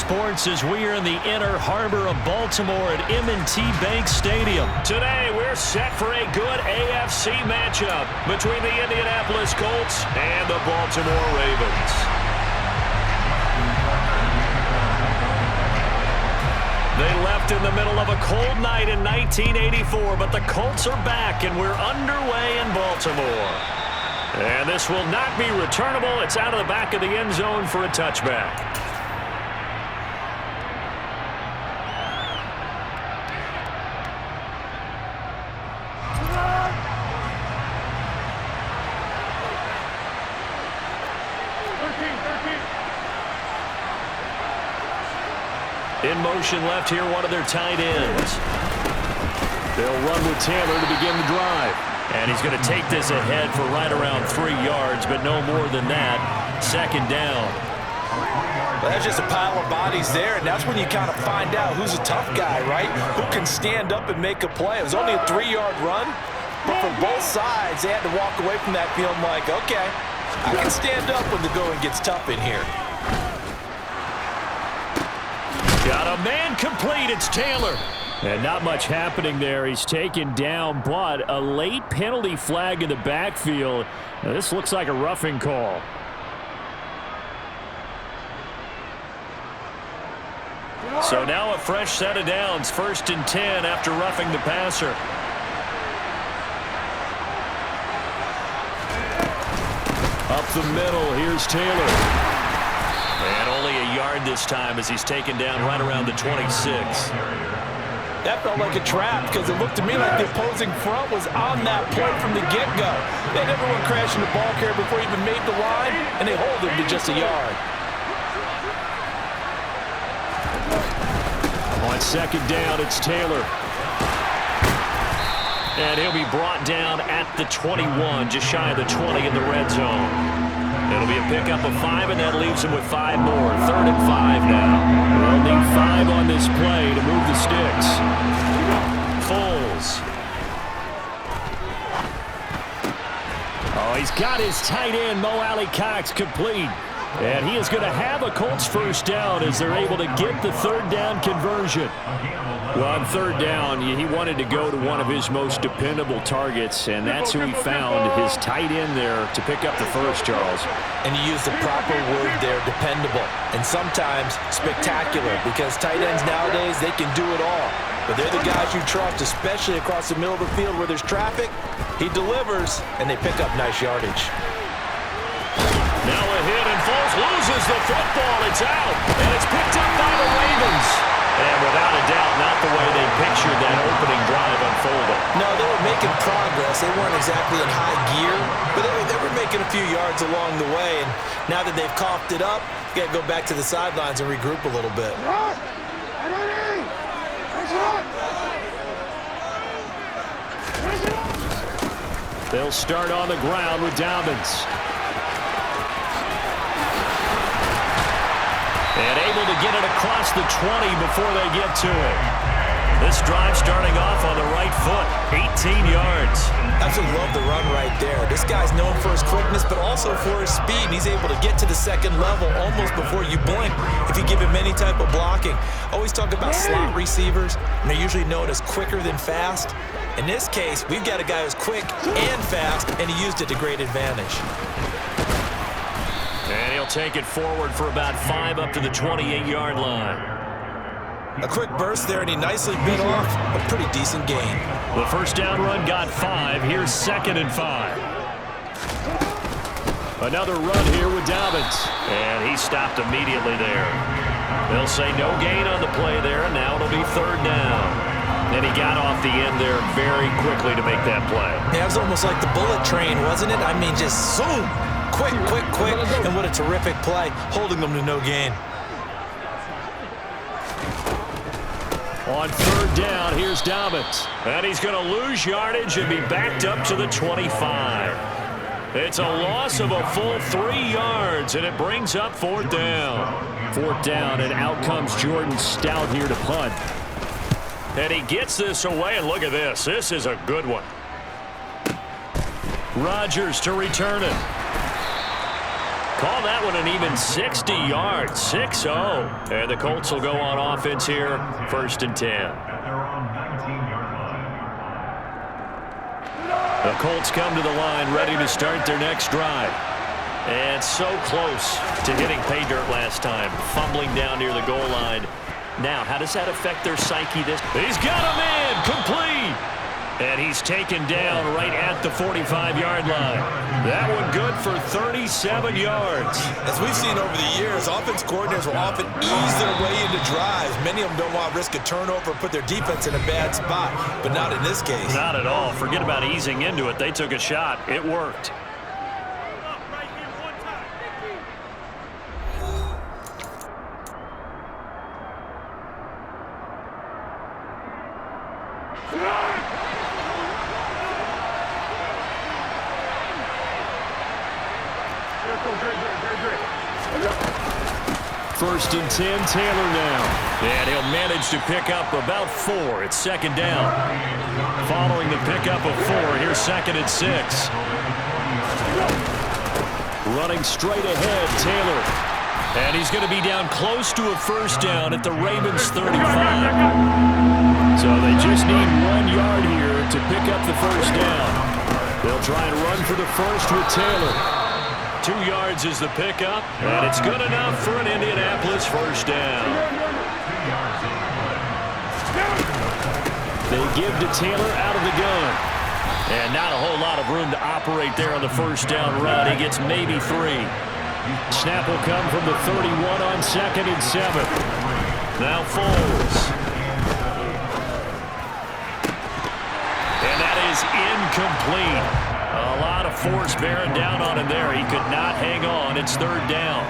sports as we are in the inner harbor of Baltimore at M&T Bank Stadium. Today, we're set for a good AFC matchup between the Indianapolis Colts and the Baltimore Ravens. They left in the middle of a cold night in 1984, but the Colts are back, and we're underway in Baltimore. And this will not be returnable. It's out of the back of the end zone for a touchback. In motion left here, one of their tight ends. They'll run with Taylor to begin the drive. And he's going to take this ahead for right around 3 yards, but no more than that. Second down. Well, that's just a pile of bodies there, and that's when you kind of find out who's a tough guy, right? Who can stand up and make a play. It was only a 3-yard run, but from both sides, they had to walk away from that feeling like, okay, I can stand up when the going gets tough in here. Got a man complete. It's Taylor. And not much happening there. He's taken down, but a late penalty flag in the backfield. Now, this looks like a roughing call. So now a fresh set of downs. 1st and 10 after roughing the passer. Up the middle, here's Taylor. And only a yard this time as he's taken down right around the 26. That felt like a trap because it looked to me like the opposing front was on that play from the get-go. They had everyone crashing the ball carrier before he even made the line, and they hold him to just a yard. On second down, it's Taylor. And he'll be brought down at the 21, just shy of the 20 in the red zone. It'll be a pickup of 5, and that leaves him with 5 more. 3rd and 5 now. They'll need 5 on this play to move the sticks. Foles. Oh, he's got his tight end, Mo Alley-Cox, complete. And he is going to have a Colts first down as they're able to get the 3rd down conversion. Well, on 3rd down, he wanted to go to one of his most dependable targets, and that's who he found, his tight end there, to pick up the first, Charles. And you use the proper word there, dependable, and sometimes spectacular, because tight ends nowadays, they can do it all. But they're the guys you trust, especially across the middle of the field where there's traffic. He delivers, and they pick up nice yardage. Now a hit, and Foles loses the football. It's out, and it's picked up by the Ravens. And without a doubt, not the way they pictured that opening drive unfolding. No, they were making progress. They weren't exactly in high gear, but they were making a few yards along the way. And now that they've coughed it up, you got to go back to the sidelines and regroup a little bit. They'll start on the ground with Dobbins. And able to get it across the 20 before they get to it. This drive starting off on the right foot, 18 yards. Absolutely love the run right there. This guy's known for his quickness, but also for his speed. And he's able to get to the second level almost before you blink if you give him any type of blocking. Always talk about slot receivers, and they're usually known as quicker than fast. In this case, we've got a guy who's quick and fast, and he used it to great advantage. And he'll take it forward for about 5 up to the 28-yard line. A quick burst there, and he nicely bit off a pretty decent gain. The first down run got 5. Here's 2nd and 5. Another run here with Dobbins. And he stopped immediately there. They'll say no gain on the play there, and now it'll be 3rd down. And he got off the end there very quickly to make that play. Yeah, it was almost like the bullet train, wasn't it? I mean, just zoom. Quick, quick, quick, and what a terrific play, holding them to no gain. On 3rd down, here's Dobbins. And he's going to lose yardage and be backed up to the 25. It's a loss of a full 3 yards, and it brings up 4th down. 4th down, and out comes Jordan Stout here to punt. And he gets this away, and look at this. This is a good one. Rodgers to return it. Call that one an even 60 yards, 6-0. And the Colts will go on offense here, 1st and 10. The Colts come to the line, ready to start their next drive. And so close to hitting pay dirt last time, fumbling down near the goal line. Now, how does that affect their psyche this? He's got him in, complete. And he's taken down right at the 45-yard line. That one good for 37 yards. As we've seen over the years, offense coordinators will often ease their way into drives. Many of them don't want to risk a turnover, put their defense in a bad spot, but not in this case. Not at all. Forget about easing into it. They took a shot. It worked. First and 10, Taylor now. And he'll manage to pick up about 4. It's 2nd down. Following the pickup of 4, here's 2nd and 6. Running straight ahead, Taylor. And he's going to be down close to a 1st down at the Ravens' 35. So they just need 1 yard here to pick up the 1st down. They'll try and run for the 1st with Taylor. 2 yards is the pickup, and it's good enough for an Indianapolis 1st down. They give to Taylor out of the gun. And not a whole lot of room to operate there on the 1st down run. He gets maybe 3. Snap will come from the 31 on 2nd and 7. Now Foles. And that is incomplete. A lot of force bearing down on him there. He could not hang on. It's 3rd down.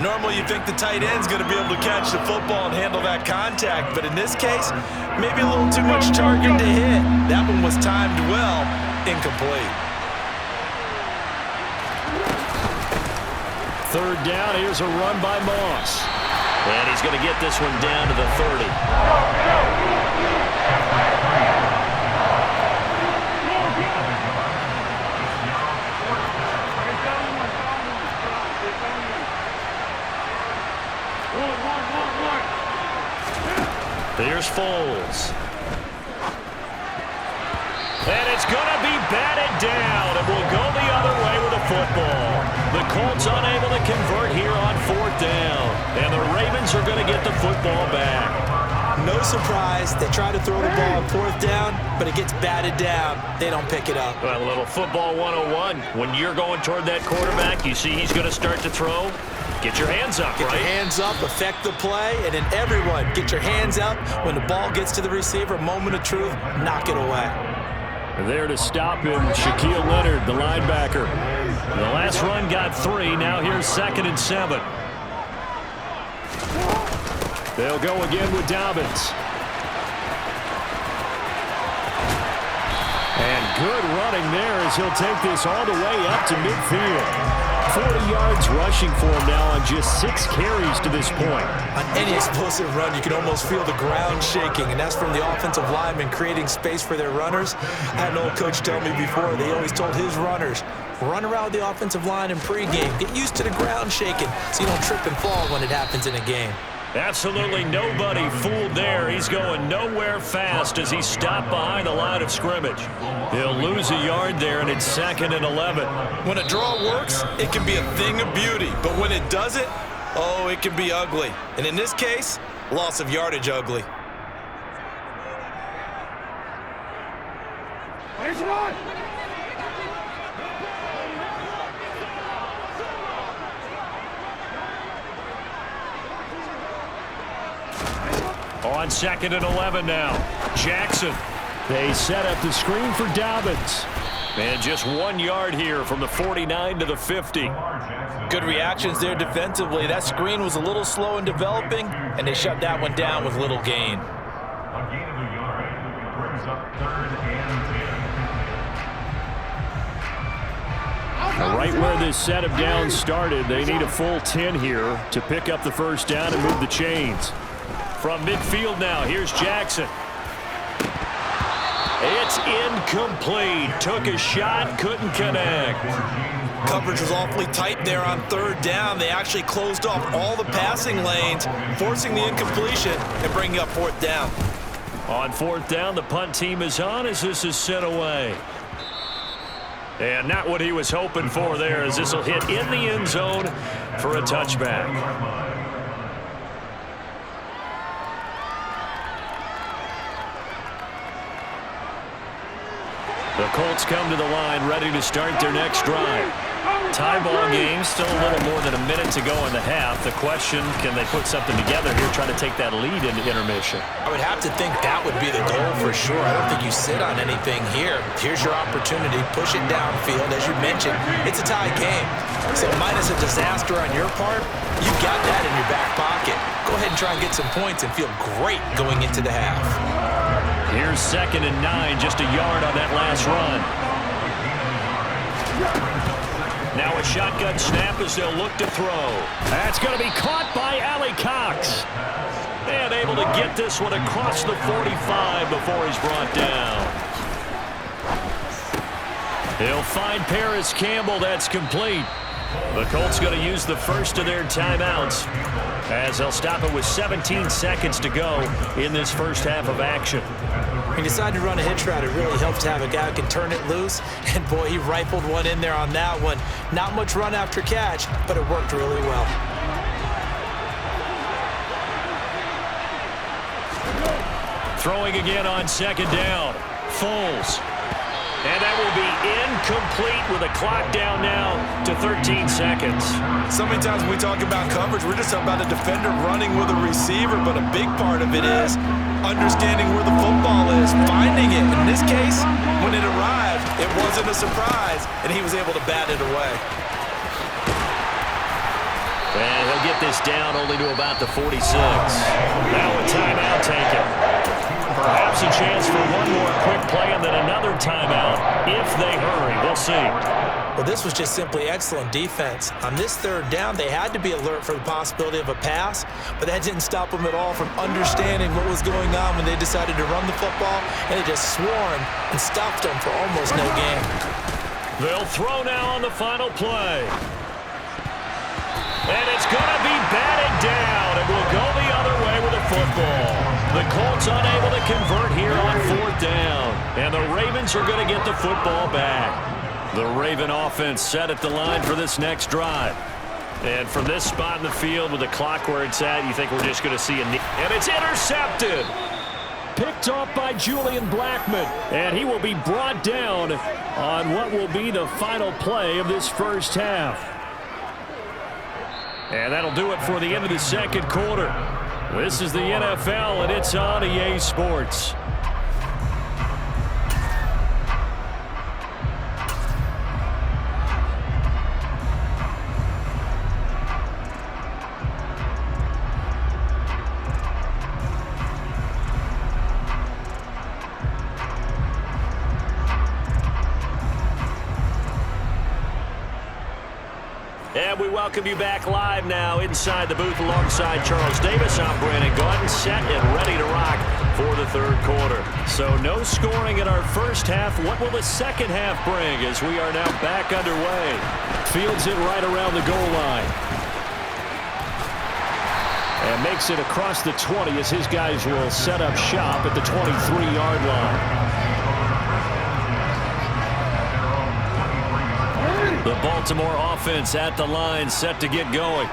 Normally you think the tight end's going to be able to catch the football and handle that contact, but in this case, maybe a little too much target to hit. That one was timed well, incomplete. 3rd down, here's a run by Moss. And he's going to get this one down to the 30. Here's Foles. And it's going to be batted down, and we'll go the other way with the football. The Colts unable to convert here on 4th down, and the Ravens are going to get the football back. No surprise, they try to throw the ball on 4th down, but it gets batted down. They don't pick it up. Well, a little football 101. When you're going toward that quarterback, you see he's going to start to throw. Get your hands up, Get your hands up, affect the play, and then everyone get your hands up. When the ball gets to the receiver, moment of truth, knock it away. There to stop him, Shaquille Leonard, the linebacker. The last run got 3. Now here's 2nd and 7. They'll go again with Dobbins. And good running there as he'll take this all the way up to midfield. 40 yards rushing for him now on just 6 carries to this point. On any explosive run, you can almost feel the ground shaking, and that's from the offensive linemen creating space for their runners. I had an old coach tell me before, they always told his runners, run around the offensive line in pregame. Get used to the ground shaking so you don't trip and fall when it happens in a game. Absolutely nobody fooled there. He's going nowhere fast as he's stopped behind the line of scrimmage. He'll lose a yard there, and it's 2nd and 11. When a draw works, it can be a thing of beauty. But when it doesn't, oh, it can be ugly. And in this case, loss of yardage ugly. On 2nd and 11 now. Jackson. They set up the screen for Dobbins. And just 1 yard here from the 49 to the 50. Good reactions there defensively. That screen was a little slow in developing, and they shut that one down with little gain. A gain of a yard brings up 3rd and 10. Right where this set of downs started, they need a full 10 here to pick up the 1st down and move the chains. From midfield now, here's Jackson. It's incomplete. Took a shot, couldn't connect. Coverage was awfully tight there on third down. They actually closed off all the passing lanes, forcing the incompletion and bringing up fourth down. On fourth down, the punt team is on as this is sent away. And not what he was hoping for there, as this will hit in the end zone for a touchback. The Colts come to the line ready to start their next drive. Tie ball game, still a little more than a minute to go in the half. The question, can they put something together here, try to take that lead into intermission? I would have to think that would be the goal for sure. I don't think you sit on anything here. Here's your opportunity. Push it downfield. As you mentioned, it's a tie game. So minus a disaster on your part, you've got that in your back pocket. Go ahead and try and get some points and feel great going into the half. Here's 2nd and 9, just a yard on that last run. Now a shotgun snap as they'll look to throw. That's going to be caught by Allie Cox. And able to get this one across the 45 before he's brought down. He'll find Paris Campbell. That's complete. The Colts going to use the first of their timeouts as they'll stop it with 17 seconds to go in this first half of action. When you decide to run a hitch route, it really helps to have a guy who can turn it loose. And, boy, he rifled one in there on that one. Not much run after catch, but it worked really well. Throwing again on 2nd down. Foles. And that will be incomplete with a clock down now to 13 seconds. So many times when we talk about coverage, we're just talking about a defender running with a receiver, but a big part of it is understanding where the football is, finding it. In this case, when it arrived, it wasn't a surprise, and he was able to bat it away. And he'll get this down only to about the 46. Now a timeout taken. Perhaps a chance for one more quick play and then another timeout if they hurry. We'll see. Well, this was just simply excellent defense. On this third down, they had to be alert for the possibility of a pass, but that didn't stop them at all from understanding what was going on when they decided to run the football, and they just swarmed and stopped them for almost no gain. They'll throw now on the final play. And it's going to be batted down, and will go the other way with the football. The Colts unable to convert here on fourth down, and the Ravens are going to get the football back. The Raven offense set at the line for this next drive. And from this spot in the field with the clock where it's at, you think we're just going to see a knee. And it's intercepted. Picked off by Julian Blackmon. And he will be brought down on what will be the final play of this first half. And that'll do it for the end of the second quarter. This is the NFL, and it's on EA Sports. And we welcome you back live now inside the booth alongside Charles Davis. I'm Brandon Gordon, set and ready to rock for the third quarter. So no scoring in our first half. What will the second half bring as we are now back underway? Fields it right around the goal line. And makes it across the 20 as his guys will set up shop at the 23-yard line. The Baltimore offense at the line, set to get going.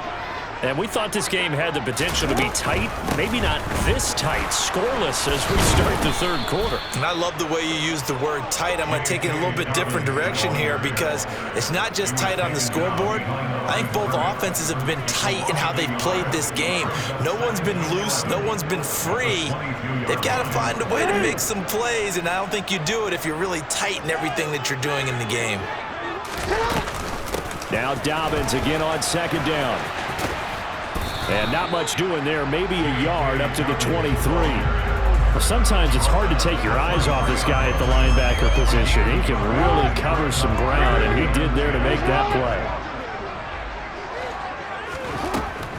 And we thought this game had the potential to be tight, maybe not this tight, scoreless as we start the third quarter. And I love the way you use the word tight. I'm going to take it a little bit different direction here because it's not just tight on the scoreboard. I think both offenses have been tight in how they've played this game. No one's been loose. No one's been free. They've got to find a way to make some plays, and I don't think you do it if you're really tight in everything that you're doing in the game. Now Dobbins again on second down. And not much doing there, maybe a yard up to the 23. Well, sometimes it's hard to take your eyes off this guy at the linebacker position. He can really cover some ground, and he did there to make that play.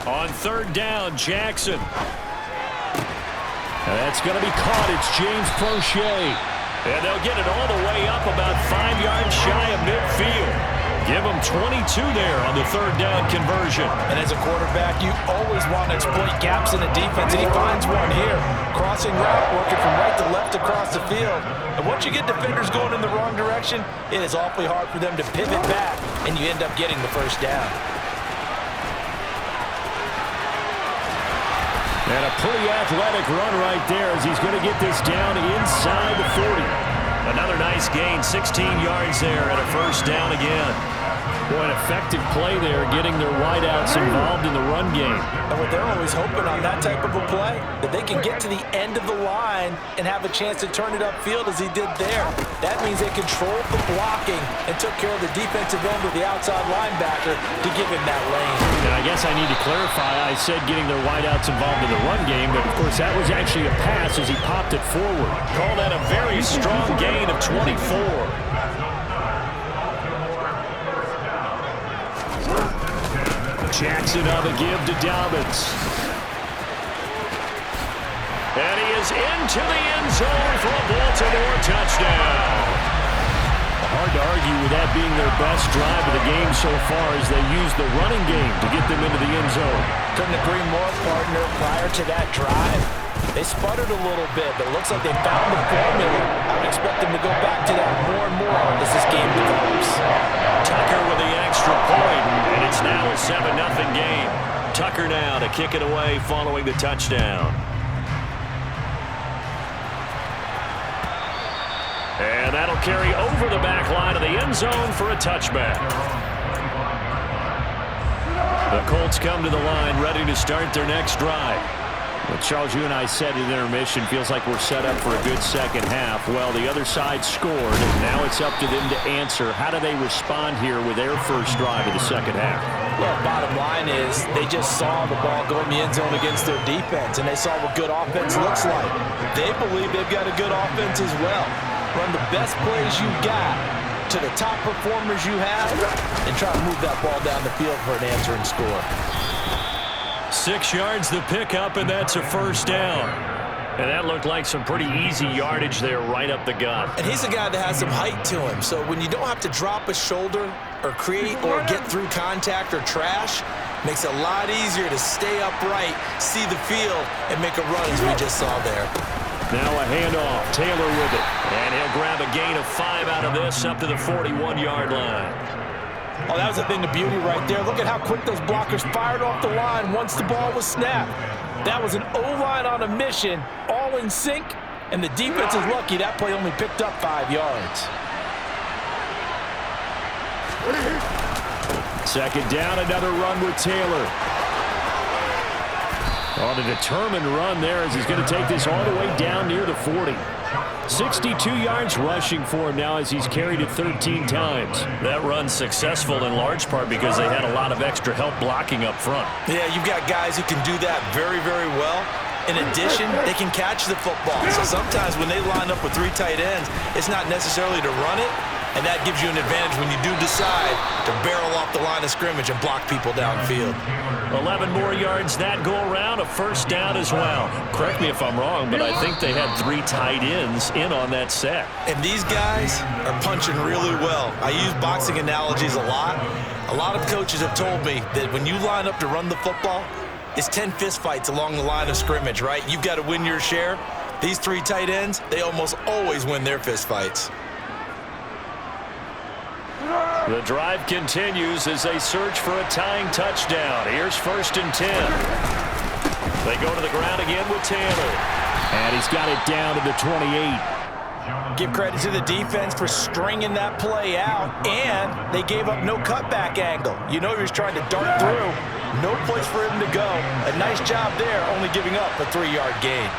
On third down, Jackson. And that's going to be caught. It's James Prochet. And they'll get it all the way up about 5 yards shy of midfield. Give them 22 there on the third down conversion. And as a quarterback, you always want to exploit gaps in the defense, and he finds one here. Crossing route, working from right to left across the field. And once you get defenders going in the wrong direction, it is awfully hard for them to pivot back, and you end up getting the first down. And a pretty athletic run right there as he's going to get this down inside the 40. Another nice gain, 16 yards there, and a first down again. Boy, an effective play there, getting their wideouts involved in the run game. And what they're always hoping on that type of a play, that they can get to the end of the line and have a chance to turn it upfield as he did there. That means they controlled the blocking and took care of the defensive end with the outside linebacker to give him that lane. And I guess I need to clarify, I said getting their wideouts involved in the run game, but of course that was actually a pass as he popped it forward. Call that a very strong gain of 24. Jackson on the give to Dobbins. And he is into the end zone for a Baltimore touchdown. Hard to argue with that being their best drive of the game so far as they use the running game to get them into the end zone. Couldn't agree more, partner. Prior to that drive, they sputtered a little bit, but it looks like they found the formula. I would expect them to go back to that more and more as this game develops. Tucker with the extra point, and it's now a 7-0 game. Tucker now to kick it away following the touchdown. And that'll carry over the back line of the end zone for a touchback. The Colts come to the line ready to start their next drive. Well, Charles, you and I said at intermission, feels like we're set up for a good second half. Well, the other side scored, and now it's up to them to answer. How do they respond here with their first drive of the second half? Well, bottom line is they just saw the ball go in the end zone against their defense, and they saw what good offense looks like. They believe they've got a good offense as well. Run the best plays you got to the top performers you have, and try to move that ball down the field for an answering score. 6 yards the pickup, and that's a first down. And that looked like some pretty easy yardage there right up the gut. And he's a guy that has some height to him, so when you don't have to drop a shoulder or create or get through contact or trash, makes it a lot easier to stay upright, see the field, and make a run as we just saw there. Now a handoff, Taylor with it. And he'll grab a gain of 5 out of this up to the 41-yard line. Oh, that was a thing of beauty right there. Look at how quick those blockers fired off the line once the ball was snapped. That was an O-line on a mission, all in sync, and the defense is lucky that play only picked up 5 yards. Second down, another run with Taylor. On a determined run there as he's going to take this all the way down near the 40. 62 yards rushing for him now as he's carried it 13 times. That run's successful in large part because they had a lot of extra help blocking up front. Yeah, you've got guys who can do that very, very well. In addition, they can catch the football. So sometimes when they line up with 3 tight ends, it's not necessarily to run it, and that gives you an advantage when you do decide to barrel off the line of scrimmage and block people downfield. 11 more yards that go around, a first down as well. Correct me if I'm wrong, but I think they had 3 tight ends in on that set. And these guys are punching really well. I use boxing analogies a lot. A lot of coaches have told me that when you line up to run the football, it's 10 fistfights along the line of scrimmage, right? You've got to win your share. These 3 tight ends, they almost always win their fistfights. The drive continues as they search for a tying touchdown. Here's 1st and 10. They go to the ground again with Taylor. And he's got it down to the 28. Give credit to the defense for stringing that play out, and they gave up no cutback angle. You know he was trying to dart through. No place for him to go. A nice job there, only giving up a 3-yard gain.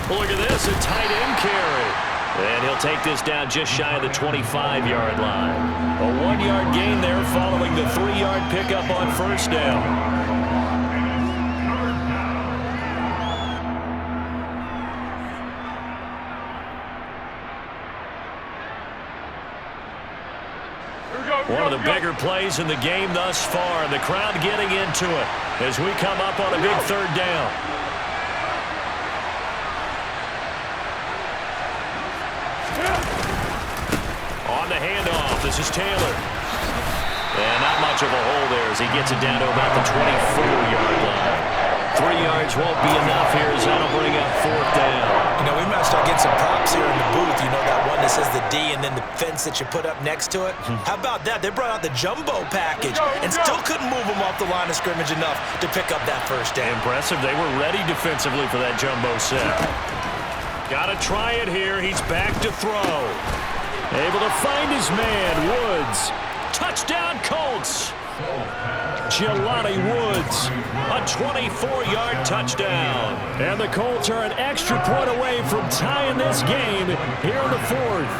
Look at this, a tight end carry. And he'll take this down just shy of the 25-yard line. A 1-yard gain there following the 3-yard pickup on first down. One of the bigger plays in the game thus far. The crowd getting into it as we come up on a big third down. On the handoff, this is Taylor. And not much of a hole there as he gets it down to about the 24-yard line. 3 yards won't be enough here as that'll bring up fourth down. You know, we might start getting some props here in the booth. You know, that one that says the D and then the fence that you put up next to it? How about that? They brought out the jumbo package and still couldn't move them off the line of scrimmage enough to pick up that first down. Impressive. They were ready defensively for that jumbo set. Got to try it here. He's back to throw. Able to find his man, Woods. Touchdown, Colts. Jelani Woods, a 24-yard touchdown. And the Colts are an extra point away from tying this game here in the fourth.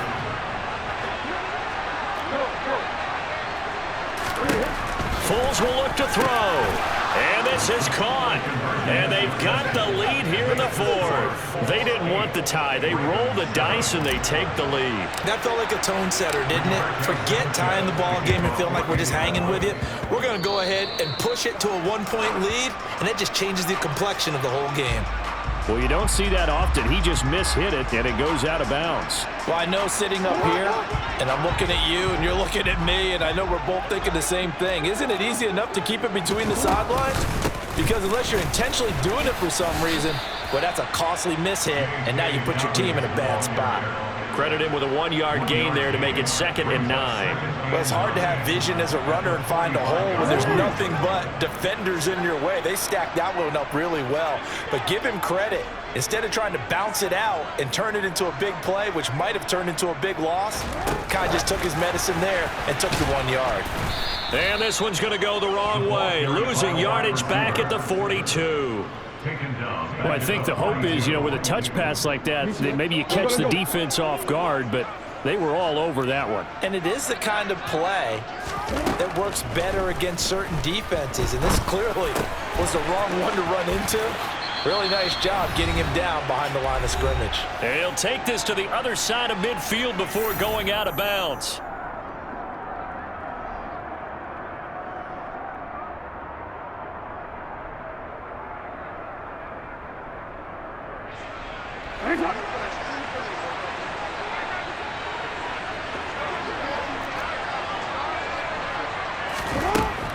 Foles will look to throw. And this is caught. And they've got the lead here in the fourth. They didn't want the tie. They roll the dice and they take the lead. That felt like a tone setter, didn't it? Forget tying the ball game and feeling like we're just hanging with you. We're going to go ahead and push it to a one-point lead, and that just changes the complexion of the whole game. Well, you don't see that often. He just mishit it, and it goes out of bounds. Well, I know sitting up here, and I'm looking at you, and you're looking at me, and I know we're both thinking the same thing. Isn't it easy enough to keep it between the sidelines? Because unless you're intentionally doing it for some reason, well, that's a costly mishit, and now you put your team in a bad spot. Credit him with a 1-yard gain there to make it 2nd and 9. Well, it's hard to have vision as a runner and find a hole when there's nothing but defenders in your way. They stacked that one up really well. But give him credit. Instead of trying to bounce it out and turn it into a big play, which might have turned into a big loss, kind of just took his medicine there and took the 1 yard. And this one's going to go the wrong way. Losing yardage back at the 42. Well, I think the hope is, you know, with a touch pass like that, maybe you catch the defense off guard, but they were all over that one. And it is the kind of play that works better against certain defenses, and this clearly was the wrong one to run into. Really nice job getting him down behind the line of scrimmage. And he'll take this to the other side of midfield before going out of bounds.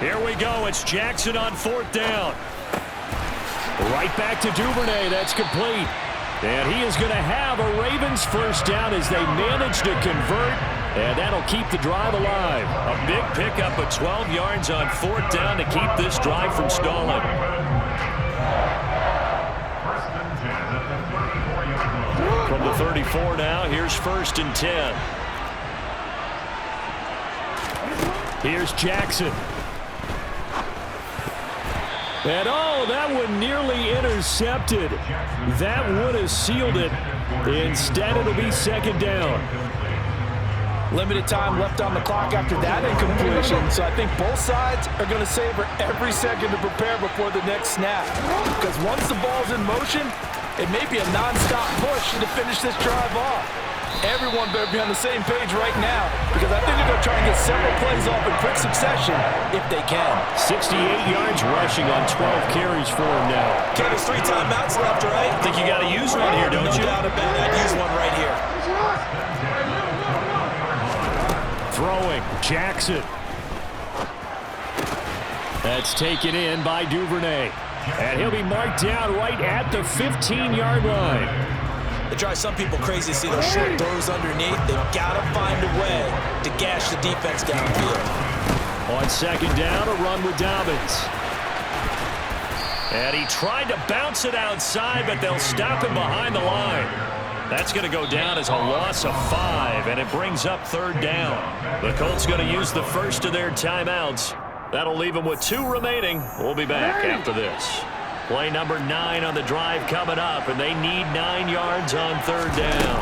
Here we go. It's Jackson on 4th down. Right back to Duvernay. That's complete. And he is going to have a Ravens first down as they manage to convert. And that'll keep the drive alive. A big pickup of 12 yards on 4th down to keep this drive from stalling. From the 34 now, here's 1st and 10. Here's Jackson. And oh, that one nearly intercepted. That would have sealed it. Instead, it'll be 2nd down. Limited time left on the clock after that incompletion, so I think both sides are going to savor every second to prepare before the next snap. Because once the ball's in motion, it may be a non-stop push to finish this drive off. Everyone better be on the same page right now, because I think they're going to try and get several plays off in quick succession if they can. 68 yards rushing on 12 carries for him now. Okay, there's 3 timeouts left, right? I think you got to use one here, don't you? No doubt about it. I'd use one right here. Throwing, Jackson. That's taken in by Duvernay. And he'll be marked down right at the 15-yard line. It drives some people crazy to see those short throws underneath. They've got to find a way to gash the defense downfield. On 2nd down, a run with Dobbins. And he tried to bounce it outside, but they'll stop him behind the line. That's going to go down as a loss of 5, and it brings up 3rd down. The Colts going to use the first of their timeouts. That'll leave them with 2 remaining. We'll be back after this. Play number 9 on the drive coming up, and they need 9 yards on 3rd down.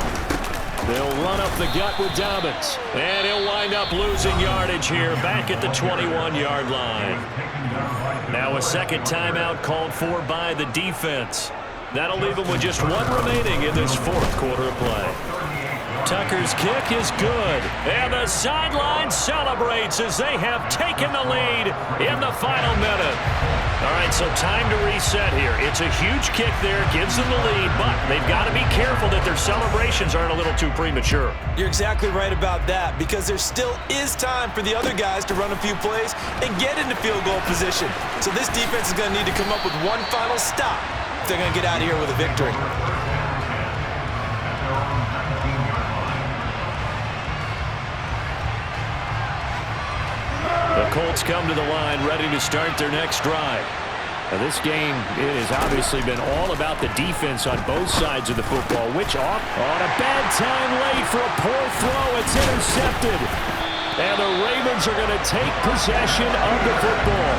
They'll run up the gut with Dobbins. And he'll wind up losing yardage here back at the 21-yard line. Now a 2nd timeout called for by the defense. That'll leave them with just 1 remaining in this 4th quarter of play. Tucker's kick is good. And the sideline celebrates as they have taken the lead in the final minute. All right, so time to reset here. It's a huge kick there, gives them the lead, but they've got to be careful that their celebrations aren't a little too premature. You're exactly right about that, because there still is time for the other guys to run a few plays and get into field goal position. So this defense is going to need to come up with one final stop if they're going to get out of here with a victory. The Colts come to the line ready to start their next drive. Now this game, it has obviously been all about the defense on both sides of the football. Which off on a bad time late for a poor throw. It's intercepted. And the Ravens are going to take possession of the football.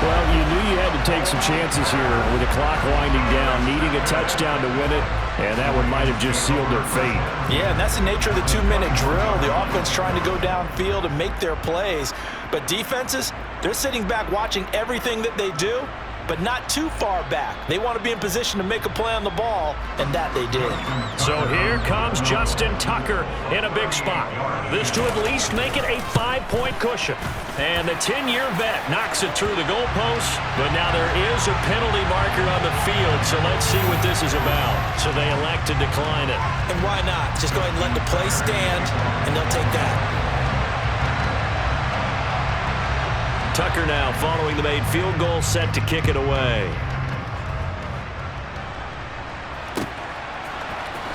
Well, you knew you had to take some chances here with the clock winding down, needing a touchdown to win it, and that one might have just sealed their fate. Yeah, and that's the nature of the 2-minute drill. The offense trying to go downfield and make their plays. But defenses, they're sitting back watching everything that they do, but not too far back. They want to be in position to make a play on the ball, and that they did. So here comes Justin Tucker in a big spot. This to at least make it a 5-point cushion. And the 10-year vet knocks it through the goalpost, but now there is a penalty marker on the field, so let's see what this is about. So they elect to decline it. And why not? Just go ahead and let the play stand, and they'll take that. Tucker now following the made field goal, set to kick it away.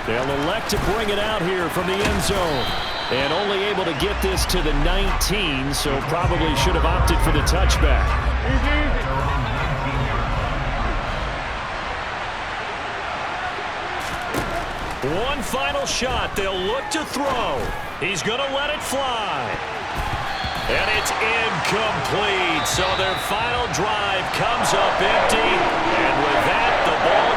They'll elect to bring it out here from the end zone. And only able to get this to the 19, so probably should have opted for the touchback. One final shot. They'll look to throw. He's going to let it fly. And it's incomplete. So their final drive comes up empty. And with that, the ball